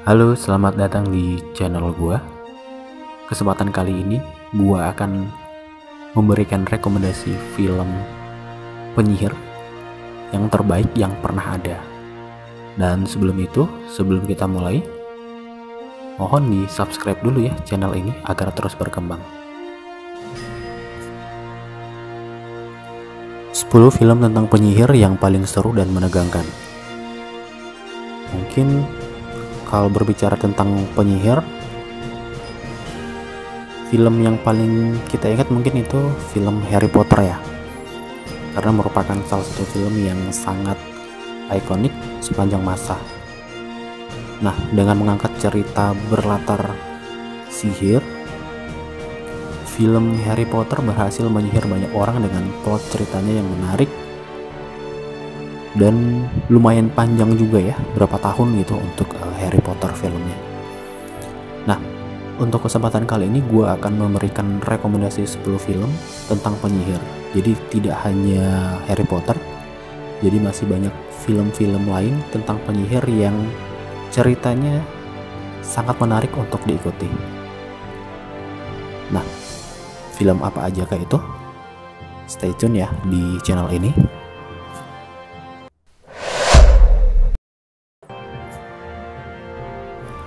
Halo, selamat datang di channel gua. Kesempatan kali ini gua akan memberikan rekomendasi film penyihir yang terbaik yang pernah ada. Dan sebelum kita mulai, mohon di subscribe dulu ya channel ini agar terus berkembang. 10 film tentang penyihir yang paling seru dan menegangkan. Mungkin kalau berbicara tentang penyihir, film yang paling kita ingat mungkin itu film Harry Potter ya, karena merupakan salah satu film yang sangat ikonik sepanjang masa. Nah, dengan mengangkat cerita berlatar sihir, film Harry Potter berhasil menyihir banyak orang dengan plot ceritanya yang menarik dan lumayan panjang juga ya, berapa tahun gitu untuk Harry Potter filmnya. Nah, untuk kesempatan kali ini gue akan memberikan rekomendasi 10 film tentang penyihir. Jadi tidak hanya Harry Potter, jadi masih banyak film-film lain tentang penyihir yang ceritanya sangat menarik untuk diikuti. Nah, film apa aja kayak itu? Stay tune ya di channel ini.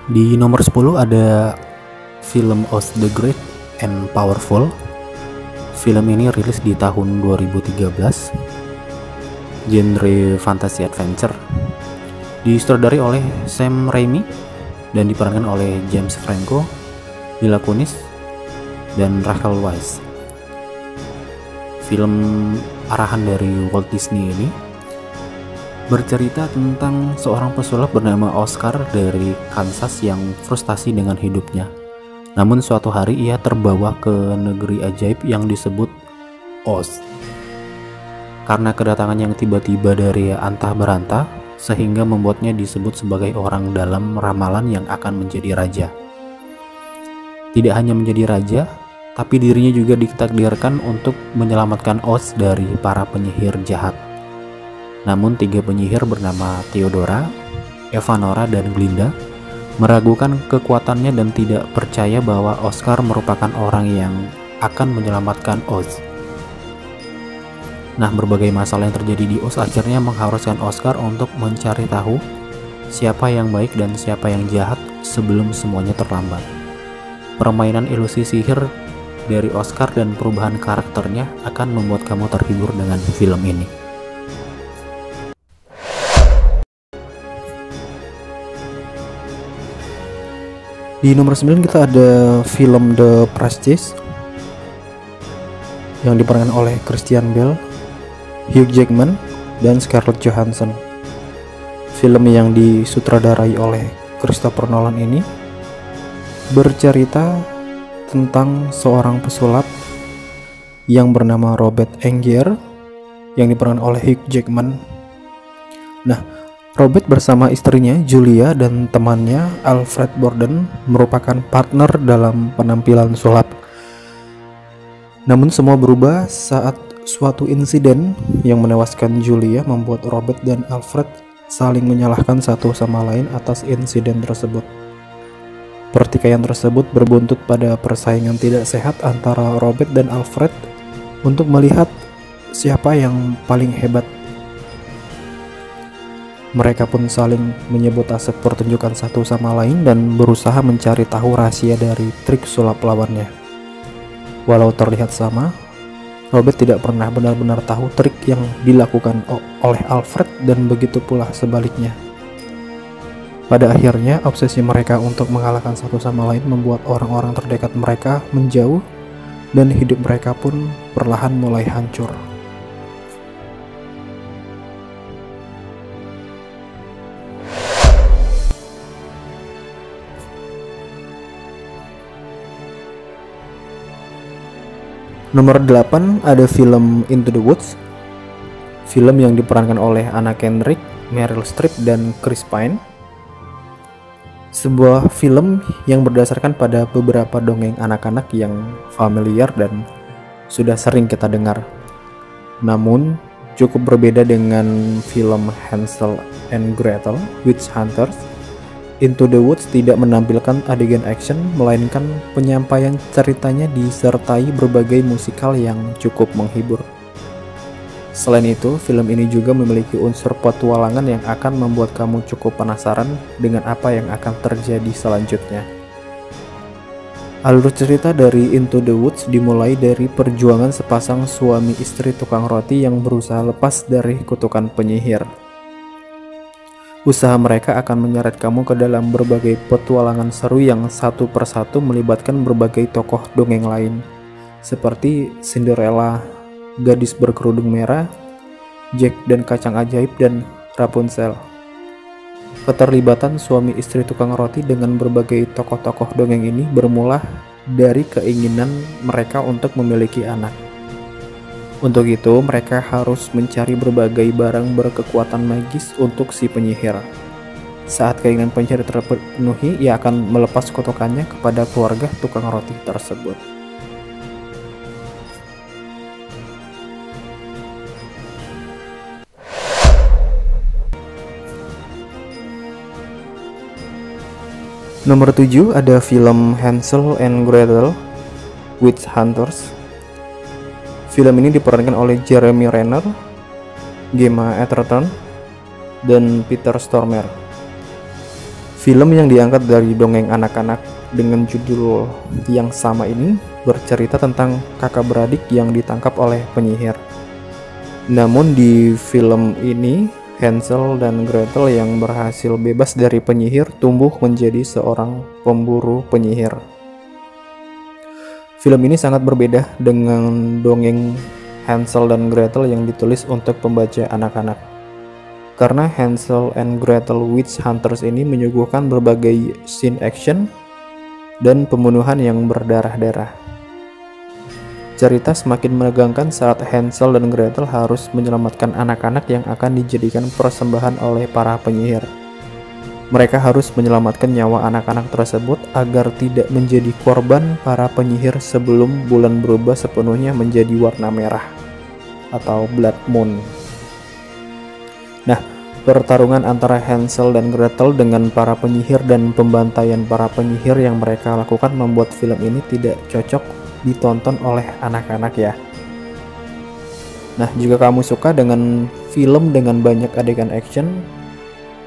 Di nomor 10 ada film Oz the Great and Powerful. Film ini rilis di tahun 2013. Genre fantasy adventure. Disutradari oleh Sam Raimi dan diperankan oleh James Franco, Mila Kunis, dan Rachel Weisz. Film arahan dari Walt Disney ini bercerita tentang seorang pesulap bernama Oscar dari Kansas yang frustasi dengan hidupnya. Namun suatu hari ia terbawa ke negeri ajaib yang disebut Oz. Karena kedatangan yang tiba-tiba dari antah berantah, sehingga membuatnya disebut sebagai orang dalam ramalan yang akan menjadi raja. Tidak hanya menjadi raja, tapi dirinya juga ditakdirkan untuk menyelamatkan Oz dari para penyihir jahat. Namun 3 penyihir bernama Theodora, Evanora, dan Glinda meragukan kekuatannya dan tidak percaya bahwa Oscar merupakan orang yang akan menyelamatkan Oz. Nah, berbagai masalah yang terjadi di Oz akhirnya mengharuskan Oscar untuk mencari tahu siapa yang baik dan siapa yang jahat sebelum semuanya terlambat. Permainan ilusi sihir dari Oscar dan perubahan karakternya akan membuat kamu terhibur dengan film ini. Di nomor 9 kita ada film The Prestige yang diperankan oleh Christian Bale, Hugh Jackman, dan Scarlett Johansson. Film yang disutradarai oleh Christopher Nolan ini bercerita tentang seorang pesulap yang bernama Robert Angier yang diperankan oleh Hugh Jackman. Nah, Robert bersama istrinya Julia dan temannya Alfred Borden merupakan partner dalam penampilan sulap. Namun semua berubah saat suatu insiden yang menewaskan Julia membuat Robert dan Alfred saling menyalahkan satu sama lain atas insiden tersebut. Pertikaian tersebut berbuntut pada persaingan tidak sehat antara Robert dan Alfred untuk melihat siapa yang paling hebat. Mereka pun saling menyebut asap pertunjukan satu sama lain dan berusaha mencari tahu rahasia dari trik sulap lawannya. Walau terlihat sama, Robert tidak pernah benar-benar tahu trik yang dilakukan oleh Alfred dan begitu pula sebaliknya. Pada akhirnya, obsesi mereka untuk mengalahkan satu sama lain membuat orang-orang terdekat mereka menjauh dan hidup mereka pun perlahan mulai hancur. Nomor 8 ada film Into the Woods. Film yang diperankan oleh Anna Kendrick, Meryl Streep, dan Chris Pine. Sebuah film yang berdasarkan pada beberapa dongeng anak-anak yang familiar dan sudah sering kita dengar. Namun cukup berbeda dengan film Hansel and Gretel Witch Hunters Into the Woods tidak menampilkan adegan action, melainkan penyampaian ceritanya disertai berbagai musikal yang cukup menghibur. Selain itu, film ini juga memiliki unsur petualangan yang akan membuat kamu cukup penasaran dengan apa yang akan terjadi selanjutnya. Alur cerita dari Into the Woods dimulai dari perjuangan sepasang suami istri tukang roti yang berusaha lepas dari kutukan penyihir. Usaha mereka akan menyeret kamu ke dalam berbagai petualangan seru yang satu persatu melibatkan berbagai tokoh dongeng lain, seperti Cinderella, Gadis Berkerudung Merah, Jack dan Kacang Ajaib, dan Rapunzel. Keterlibatan suami istri tukang roti dengan berbagai tokoh-tokoh dongeng ini bermula dari keinginan mereka untuk memiliki anak. Untuk itu, mereka harus mencari berbagai barang berkekuatan magis untuk si penyihir. Saat keinginan penyihir terpenuhi, ia akan melepas kutukannya kepada keluarga tukang roti tersebut. Nomor 7 ada film Hansel and Gretel Witch Hunters. Film ini diperankan oleh Jeremy Renner, Gemma Arterton, dan Peter Stormare. Film yang diangkat dari dongeng anak-anak dengan judul yang sama ini bercerita tentang kakak beradik yang ditangkap oleh penyihir. Namun di film ini, Hansel dan Gretel yang berhasil bebas dari penyihir tumbuh menjadi seorang pemburu penyihir. Film ini sangat berbeda dengan dongeng Hansel dan Gretel yang ditulis untuk pembaca anak-anak. Karena Hansel and Gretel Witch Hunters ini menyuguhkan berbagai scene action dan pembunuhan yang berdarah-darah. Cerita semakin menegangkan saat Hansel dan Gretel harus menyelamatkan anak-anak yang akan dijadikan persembahan oleh para penyihir. Mereka harus menyelamatkan nyawa anak-anak tersebut agar tidak menjadi korban para penyihir sebelum bulan berubah sepenuhnya menjadi warna merah atau Blood Moon. Nah, pertarungan antara Hansel dan Gretel dengan para penyihir dan pembantaian para penyihir yang mereka lakukan membuat film ini tidak cocok ditonton oleh anak-anak ya. Nah, jika kamu suka dengan film dengan banyak adegan action,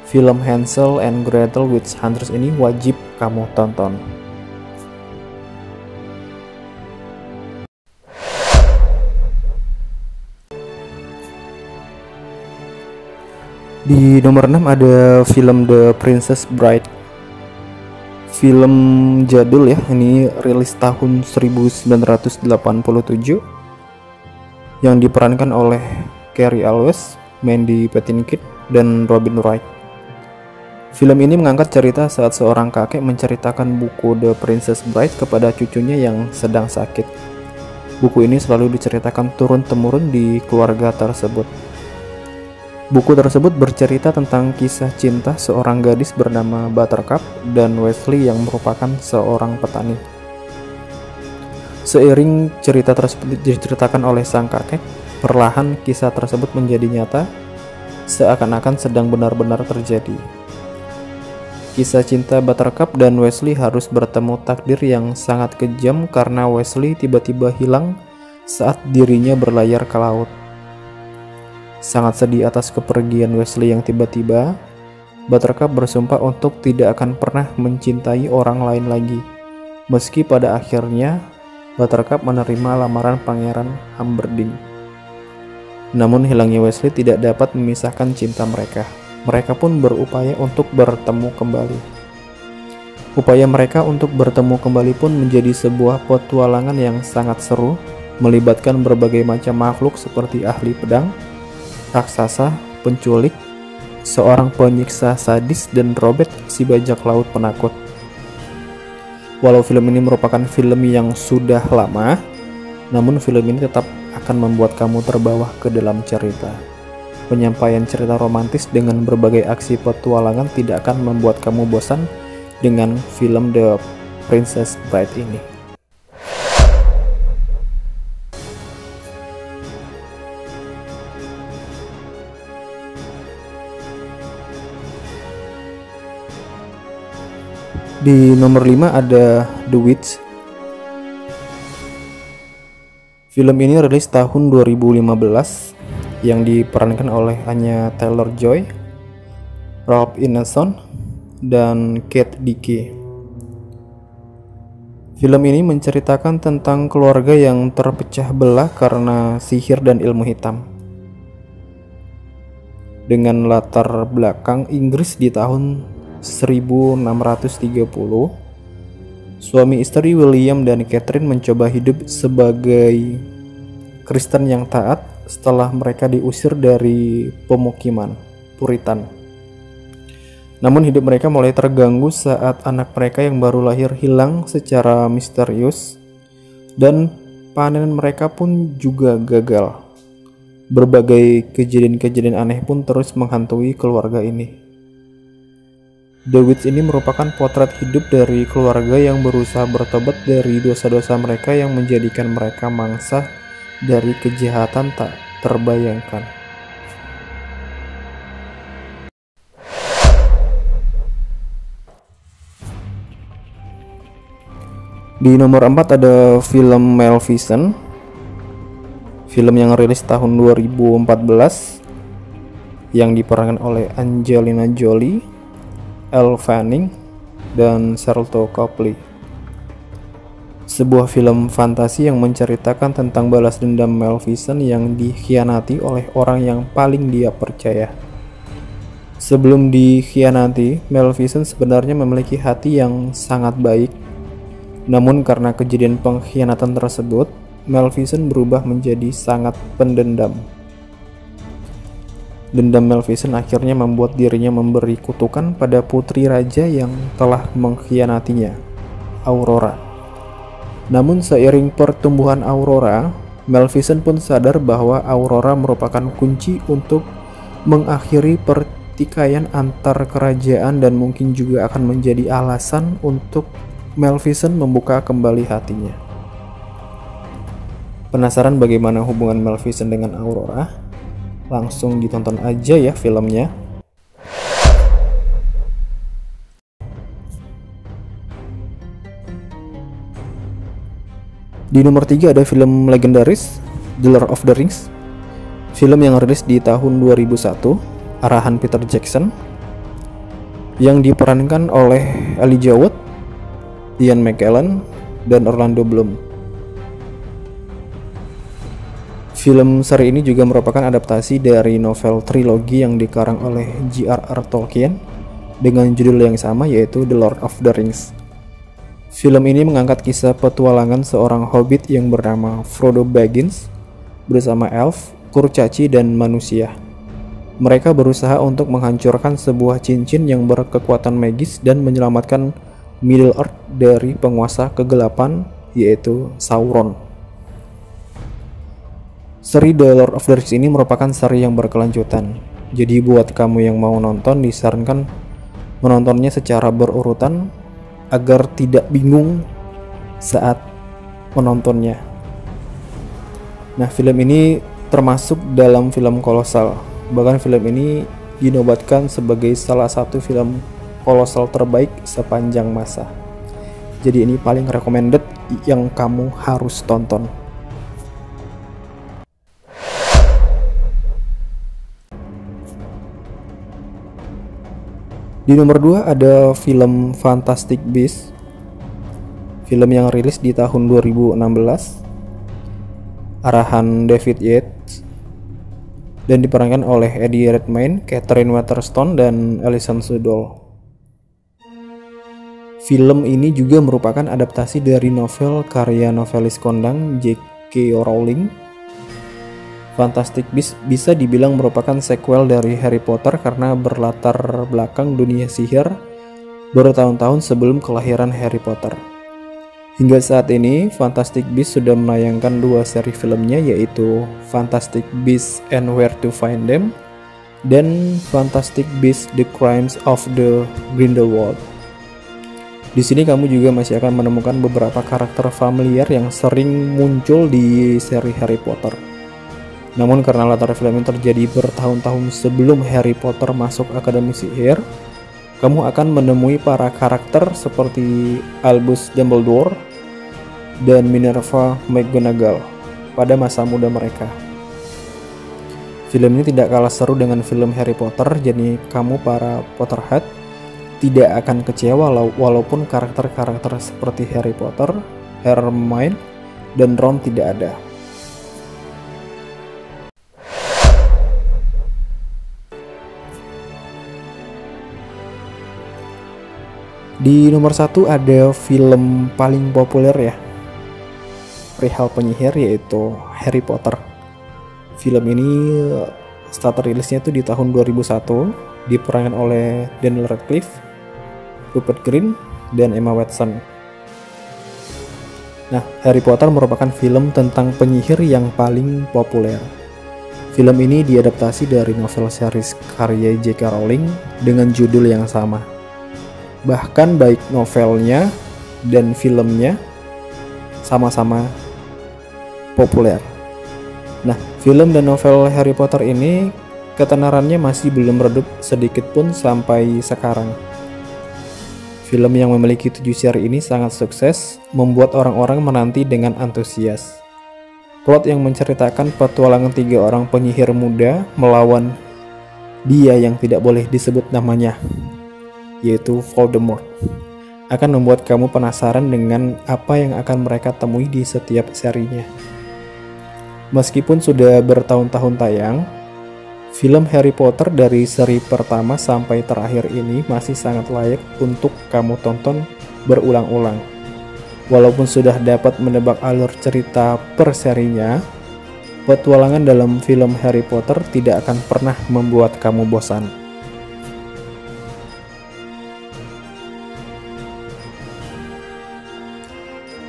film Hansel and Gretel Witch Hunters ini wajib kamu tonton. Di nomor 6 ada film The Princess Bride. Film jadul ya, ini rilis tahun 1987 yang diperankan oleh Cary Elwes, Mandy Patinkin, dan Robin Wright. Film ini mengangkat cerita saat seorang kakek menceritakan buku The Princess Bride kepada cucunya yang sedang sakit. Buku ini selalu diceritakan turun-temurun di keluarga tersebut. Buku tersebut bercerita tentang kisah cinta seorang gadis bernama Buttercup dan Wesley yang merupakan seorang petani. Seiring cerita tersebut diceritakan oleh sang kakek, perlahan kisah tersebut menjadi nyata, seakan-akan sedang benar-benar terjadi. Kisah cinta Buttercup dan Wesley harus bertemu takdir yang sangat kejam karena Wesley tiba-tiba hilang saat dirinya berlayar ke laut. Sangat sedih atas kepergian Wesley yang tiba-tiba, Buttercup bersumpah untuk tidak akan pernah mencintai orang lain lagi. Meski pada akhirnya Buttercup menerima lamaran Pangeran Humperdinck. Namun hilangnya Wesley tidak dapat memisahkan cinta mereka. Mereka pun berupaya untuk bertemu kembali. Upaya mereka untuk bertemu kembali pun menjadi sebuah petualangan yang sangat seru, melibatkan berbagai macam makhluk seperti ahli pedang, raksasa, penculik, seorang penyiksa sadis, dan Robert si bajak laut penakut. Walau film ini merupakan film yang sudah lama, namun film ini tetap akan membuat kamu terbawa ke dalam cerita. Penyampaian cerita romantis dengan berbagai aksi petualangan tidak akan membuat kamu bosan dengan film The Princess Bride ini. Di nomor 5 ada The Witch. Film ini rilis tahun 2015 yang diperankan oleh Anya Taylor-Joy, Ralph Ineson, dan Kate Dickie. Film ini menceritakan tentang keluarga yang terpecah belah karena sihir dan ilmu hitam. Dengan latar belakang Inggris di tahun 1630, suami istri William dan Catherine mencoba hidup sebagai Kristen yang taat setelah mereka diusir dari pemukiman Puritan. Namun hidup mereka mulai terganggu saat anak mereka yang baru lahir hilang secara misterius dan panen mereka pun juga gagal. Berbagai kejadian-kejadian aneh pun terus menghantui keluarga ini. The Witch ini merupakan potret hidup dari keluarga yang berusaha bertobat dari dosa-dosa mereka yang menjadikan mereka mangsa dari kejahatan tak terbayangkan. Di nomor 4 ada film Maleficent. Film yang rilis tahun 2014 yang diperankan oleh Angelina Jolie, Elle Fanning, dan Sharlto Copley. Sebuah film fantasi yang menceritakan tentang balas dendam Maleficent yang dikhianati oleh orang yang paling dia percaya. Sebelum dikhianati, Maleficent sebenarnya memiliki hati yang sangat baik. Namun karena kejadian pengkhianatan tersebut, Maleficent berubah menjadi sangat pendendam. Dendam Maleficent akhirnya membuat dirinya memberi kutukan pada putri raja yang telah mengkhianatinya, Aurora. Namun seiring pertumbuhan Aurora, Maleficent pun sadar bahwa Aurora merupakan kunci untuk mengakhiri pertikaian antar kerajaan dan mungkin juga akan menjadi alasan untuk Maleficent membuka kembali hatinya. Penasaran bagaimana hubungan Maleficent dengan Aurora? Langsung ditonton aja ya filmnya. Di nomor 3 ada film legendaris The Lord of the Rings. Film yang rilis di tahun 2001, arahan Peter Jackson, yang diperankan oleh Elijah Wood, Ian McKellen, dan Orlando Bloom. Film seri ini juga merupakan adaptasi dari novel trilogi yang dikarang oleh J.R.R. Tolkien dengan judul yang sama, yaitu The Lord of the Rings. Film ini mengangkat kisah petualangan seorang hobbit yang bernama Frodo Baggins bersama elf, kurcaci, dan manusia. Mereka berusaha untuk menghancurkan sebuah cincin yang berkekuatan magis dan menyelamatkan Middle Earth dari penguasa kegelapan, yaitu Sauron. Seri The Lord of the Rings ini merupakan seri yang berkelanjutan. Jadi buat kamu yang mau nonton, disarankan menontonnya secara berurutan agar tidak bingung saat menontonnya. Nah, film ini termasuk dalam film kolosal. Bahkan film ini dinobatkan sebagai salah satu film kolosal terbaik sepanjang masa. Jadi ini paling recommended yang kamu harus tonton. Di nomor 2 ada film Fantastic Beasts. Film yang rilis di tahun 2016, arahan David Yates, dan diperankan oleh Eddie Redmayne, Catherine Waterston, dan Alison Sudol. Film ini juga merupakan adaptasi dari novel karya novelis kondang J.K. Rowling. Fantastic Beasts bisa dibilang merupakan sequel dari Harry Potter karena berlatar belakang dunia sihir bertahun-tahun sebelum kelahiran Harry Potter. Hingga saat ini, Fantastic Beasts sudah menayangkan 2 seri filmnya, yaitu Fantastic Beasts and Where to Find Them dan Fantastic Beasts: The Crimes of the Grindelwald. Di sini kamu juga masih akan menemukan beberapa karakter familiar yang sering muncul di seri Harry Potter. Namun karena latar film ini terjadi bertahun-tahun sebelum Harry Potter masuk Akademi Sihir, kamu akan menemui para karakter seperti Albus Dumbledore dan Minerva McGonagall pada masa muda mereka. Film ini tidak kalah seru dengan film Harry Potter, jadi kamu para Potterhead tidak akan kecewa walaupun karakter-karakter seperti Harry Potter, Hermione, dan Ron tidak ada. Di nomor 1 ada film paling populer ya, perihal penyihir, yaitu Harry Potter. Film ini start rilisnya itu di tahun 2001, diperankan oleh Daniel Radcliffe, Rupert Grint, dan Emma Watson. Nah, Harry Potter merupakan film tentang penyihir yang paling populer. Film ini diadaptasi dari novel series karya J.K. Rowling dengan judul yang sama. Bahkan baik novelnya dan filmnya sama-sama populer. Nah, film dan novel Harry Potter ini ketenarannya masih belum redup sedikit pun sampai sekarang. Film yang memiliki 7 seri ini sangat sukses, membuat orang-orang menanti dengan antusias. Plot yang menceritakan petualangan 3 orang penyihir muda melawan dia yang tidak boleh disebut namanya, yaitu Voldemort, akan membuat kamu penasaran dengan apa yang akan mereka temui di setiap serinya. Meskipun sudah bertahun-tahun tayang, film Harry Potter dari seri pertama sampai terakhir ini masih sangat layak untuk kamu tonton berulang-ulang. Walaupun sudah dapat menebak alur cerita per serinya, petualangan dalam film Harry Potter tidak akan pernah membuat kamu bosan.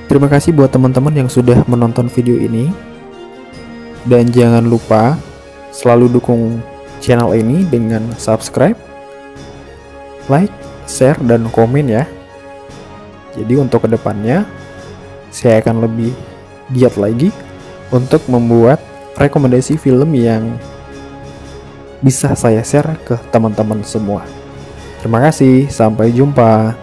Terima kasih buat teman-teman yang sudah menonton video ini. Dan jangan lupa selalu dukung channel ini dengan subscribe, like, share, dan komen ya. Jadi untuk kedepannya saya akan lebih giat lagi untuk membuat rekomendasi film yang bisa saya share ke teman-teman semua. Terima kasih, sampai jumpa.